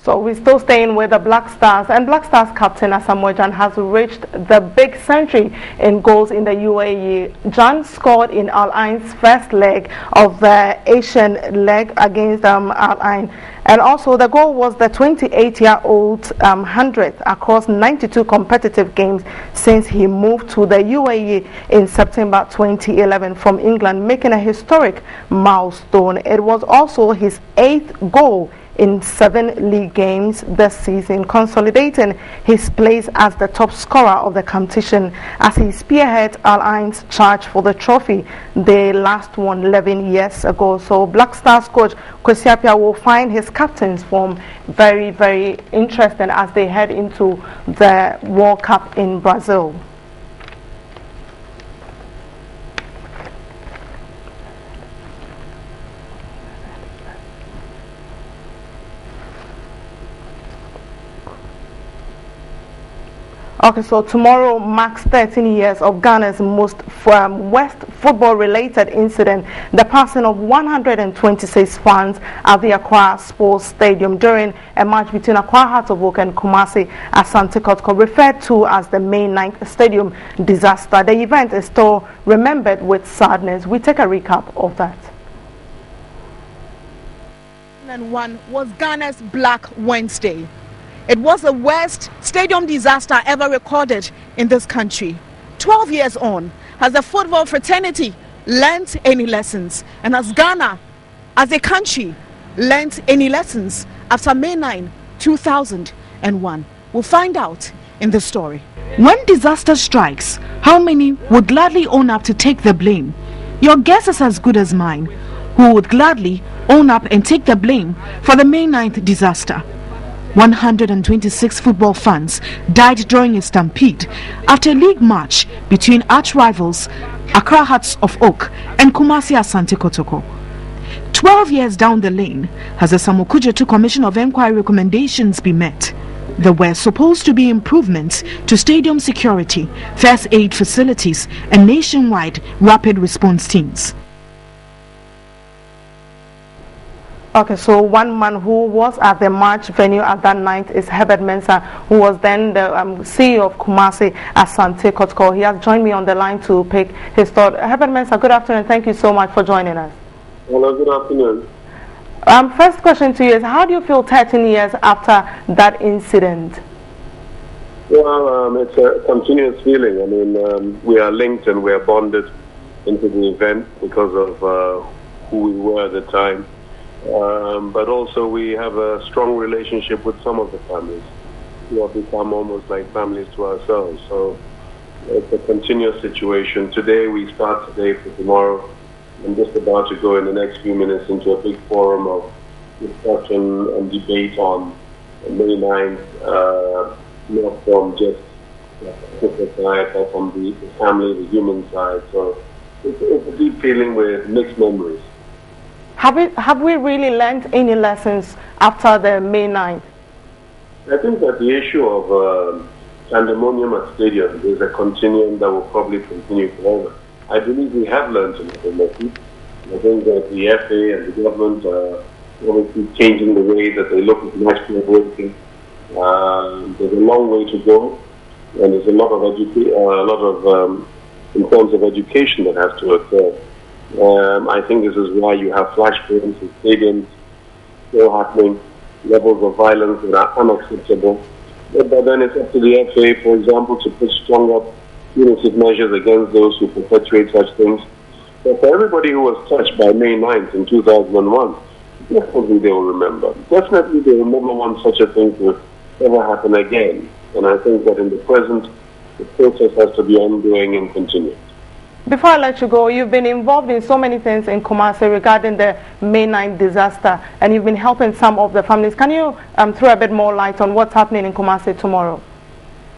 So we're still staying with the Black Stars, and Black Stars captain Asamoah Gyan has reached the big century in goals in the UAE. Gyan scored in Al Ain's first leg of the Asian leg against Al Ain, and also the goal was the 28-year-old's 100th across 92 competitive games since he moved to the UAE in September 2011 from England, making a historic milestone. It was also his 8th goal in 7 league games this season, consolidating his place as the top scorer of the competition as he spearheads Al Ain's charge for the trophy they last won 11 years ago. So Black Stars coach Kwesi Appiah will find his captain's form very, very interesting as they head into the World Cup in Brazil. Okay, so tomorrow marks 13 years of Ghana's most worst football-related incident, the passing of 126 fans at the Accra Sports Stadium during a match between Accra Hearts of Oak and Kumasi Asante Kotoko, referred to as the May 9th Stadium disaster. The event is still remembered with sadness. We take a recap of that. 2001 was Ghana's Black Wednesday. It was the worst stadium disaster ever recorded in this country. 12 years on, has the football fraternity learnt any lessons? And has Ghana, as a country, learnt any lessons after May 9, 2001? We'll find out in the story. When disaster strikes, how many would gladly own up to take the blame? Your guess is as good as mine. Who would gladly own up and take the blame for the May 9th disaster? 126 football fans died during a stampede after a league match between arch rivals Accra Hearts of Oak and Kumasi Asante Kotoko. 12 years down the lane, has the Samokujetu Commission of Inquiry recommendations been met? There were supposed to be improvements to stadium security, first aid facilities and nationwide rapid response teams. Okay, so one man who was at the match venue at that night is Herbert Mensah, who was then the CEO of Kumasi Asante Kotoko. He has joined me on the line to pick his thought. Herbert Mensah, good afternoon. Thank you so much for joining us. Hello, good afternoon. First question to you is, how do you feel 13 years after that incident? Well, it's a continuous feeling. I mean, we are linked and we are bonded into the event because of who we were at the time. But also we have a strong relationship with some of the families who have become almost like families to ourselves. So it's a continuous situation. Today we start today for tomorrow. I'm just about to go in the next few minutes into a big forum of discussion and debate on May 9th, not from just the political side, but from the family, the human side. So it's a deep feeling with mixed memories. Have we really learned any lessons after the May 9th? I think that the issue of pandemonium at stadium is a continuum that will probably continue forever. I believe we have learned a little lesson. I think that the FA and the government are obviously changing the way that they look at match working. There's a long way to go, and there's a lot of in terms of education that has to occur. I think this is why you have flashpoints in stadiums still happening, levels of violence that are unacceptable. But then it's up to the FA, for example, to put stronger punitive measures against those who perpetuate such things. But for everybody who was touched by May 9th in 2001, definitely they will remember. Definitely they will never want such a thing to ever happen again. And I think that in the present, the process has to be ongoing and continuous. Before I let you go, you've been involved in so many things in Kumasi regarding the May 9th disaster, and you've been helping some of the families. Can you throw a bit more light on what's happening in Kumasi tomorrow?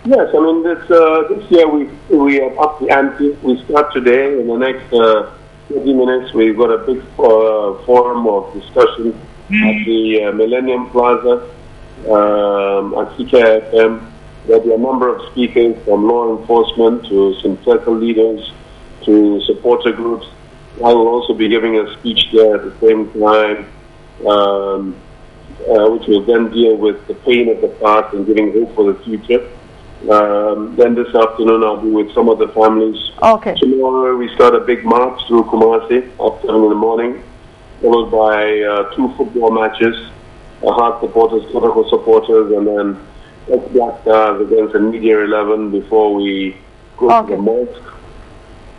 Yes, I mean, this year we have upped the ante. We start today. In the next 30 minutes, we've got a big forum of discussion at the Millennium Plaza at CK FM. There'll be a number of speakers from law enforcement to some circle leaders to supporter groups. I will also be giving a speech there at the same time. which will then deal with the pain of the past and giving hope for the future. Then this afternoon I'll be with some of the families. Okay. Tomorrow we start a big march through Kumasi at 7 in the morning, followed by 2 football matches, Heart supporters, Kotoko supporters, and then Black Stars against the Media 11 before we go to the mosque.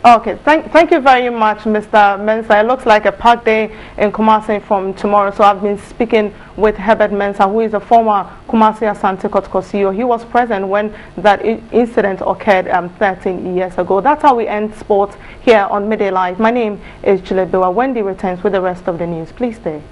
Okay, thank you very much, Mr. Mensah. It looks like a packed day in Kumasi from tomorrow. So I've been speaking with Herbert Mensah, who is a former Kumasi Asante Kotoko CEO. He was present when that incident occurred 13 years ago. That's how we end sports here on Midday Live. My name is Julie Biwa. Wendy returns with the rest of the news. Please stay.